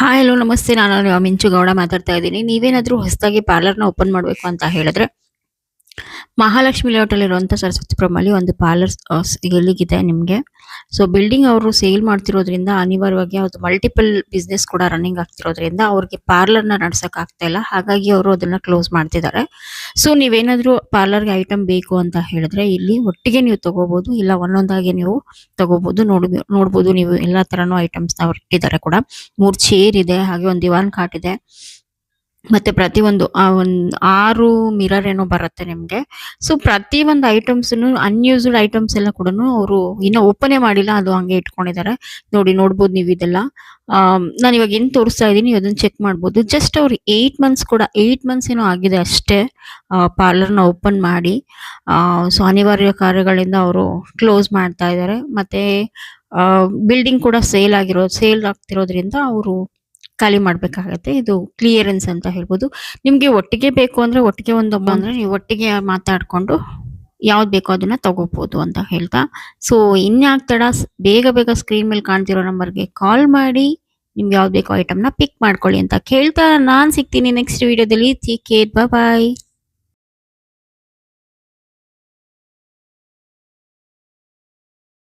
Hi hello ನಮಸ್ತೆ. ನಾನು ಮಿಂಚು ಗೌಡ ಮಾತಾಡ್ತಾ ಇದ್ದೀನಿ. ನೀವೇನಾದ್ರೂ ಹೊಸದಾಗಿ ಪಾರ್ಲರ್‌ನ ಓಪನ್ ಮಾಡ್ಬೇಕು ಅಂತ ಹೇಳಿದ್ರೆ, ಮಹಾಲಕ್ಷ್ಮಿ ಲೇಔಟಲ್ಲಿರುವಂಥ ಸರಸ್ವತಿಪುರಮಲ್ಲಿ ಒಂದು ಪಾರ್ಲರ್ಸ್ ಇಲ್ಲಿಗಿದೆ ನಿಮಗೆ. ಸೊ ಬಿಲ್ಡಿಂಗ್ ಅವರು ಸೇಲ್ ಮಾಡ್ತಿರೋದ್ರಿಂದ ಅನಿವಾರ್ಯವಾಗಿ ಅದು ಮಲ್ಟಿಪಲ್ ಬಿಸ್ನೆಸ್ ಕೂಡ ರನ್ನಿಂಗ್ ಆಗ್ತಿರೋದ್ರಿಂದ ಅವ್ರಿಗೆ ಪಾರ್ಲರ್‌ನ ನಡ್ಸಕ್ ಆಗ್ತಾ ಇಲ್ಲ. ಹಾಗಾಗಿ ಅವರು ಅದನ್ನ ಕ್ಲೋಸ್ ಮಾಡ್ತಿದ್ದಾರೆ. ಸೊ ನೀವೇನಾದ್ರೂ ಪಾರ್ಲರ್‌ಗೆ ಐಟಮ್ ಬೇಕು ಅಂತ ಹೇಳಿದ್ರೆ ಇಲ್ಲಿ ಒಟ್ಟಿಗೆ ನೀವು ತಗೋಬಹುದು. ಇಲ್ಲ ಒಂದೊಂದಾಗಿ ನೀವು ತಗೋಬಹುದು. ನೋಡ್ಬೋದು ನೀವು ಎಲ್ಲಾ ತರನು ಐಟಮ್ಸ್‌ನ ಅವ್ರು ಇಟ್ಟಿದ್ದಾರೆ ಕೂಡ. 3 ಚೇರ್ ಇದೆ. ಹಾಗೆ ಒಂದು ದಿವಾನ್ ಕಾಟ್ ಇದೆ. ಮತ್ತೆ ಪ್ರತಿಯೊಂದು ಒಂದ್ 6 ಮಿರರ್ ಏನೋ ಬರುತ್ತೆ ನಿಮ್ಗೆ. ಸೊ ಪ್ರತಿಯೊಂದು ಐಟಮ್ಸ್‌ನು ಅನ್‌ಯೂಸ್ಡ್ ಐಟಮ್ಸ್ ಎಲ್ಲ ಕೂಡನು ಅವರು ಇನ್ನ ಓಪನೇ ಮಾಡಿಲ್ಲ. ಅದು ಹಂಗೆ ಇಟ್ಕೊಂಡಿದ್ದಾರೆ. ನೋಡ್ಬೋದು ನೀವು ಇದೆಲ್ಲ. ನಾನಿವಾಗ ಏನ್ ತೋರಿಸ್ತಾ ಇದ್ದೀನಿ ಅದನ್ನ ಚೆಕ್ ಮಾಡ್ಬೋದು. ಜಸ್ಟ್ ಅವ್ರು 8 ಮಂತ್ಸ್ ಕೂಡ 8 ಮಂತ್ಸ್ ಏನೋ ಆಗಿದೆ ಅಷ್ಟೇ ಪಾರ್ಲರ್‌ನ ಓಪನ್ ಮಾಡಿ. ಸೊ ಅನಿವಾರ್ಯ ಕಾರ್ಯಗಳಿಂದ ಅವರು ಕ್ಲೋಸ್ ಮಾಡ್ತಾ ಇದ್ದಾರೆ. ಮತ್ತೆ ಬಿಲ್ಡಿಂಗ್ ಕೂಡ ಸೇಲ್ ಆಗ್ತಿರೋದ್ರಿಂದ ಅವರು ಖಾಲಿ ಮಾಡ್ಬೇಕಾಗತ್ತೆ. ಇದು ಕ್ಲಿಯರೆನ್ಸ್ ಅಂತ ಹೇಳ್ಬೋದು. ನಿಮ್ಗೆ ಒಟ್ಟಿಗೆ ಬೇಕು ಅಂದ್ರೆ ಒಟ್ಟಿಗೆ ಒಂದು ಅಂದ್ರೆ ನೀವು ಒಟ್ಟಿಗೆ ಮಾತಾಡ್ಕೊಂಡು ಯಾವ್ದು ಬೇಕೋ ಅದನ್ನ ತಗೋಬಹುದು ಅಂತ ಹೇಳ್ತಾ, ಸೊ ಇನ್ಯಾಕ್ ತಡ ಬೇಗ ಬೇಗ ಸ್ಕ್ರೀನ್ ಮೇಲೆ ಕಾಣ್ತಿರೋ ನಂಬರ್ಗೆ ಕಾಲ್ ಮಾಡಿ ನಿಮ್ಗೆ ಯಾವ್ದು ಬೇಕೋ ಐಟಮ್‌ನ ಪಿಕ್ ಮಾಡ್ಕೊಳ್ಳಿ ಅಂತ ಕೇಳ್ತಾ ನಾನ್ ಸಿಗ್ತೀನಿ ನೆಕ್ಸ್ಟ್ ವಿಡಿಯೋದಲ್ಲಿ. Take care. ಬಾಯ್ ಬಾಯ್.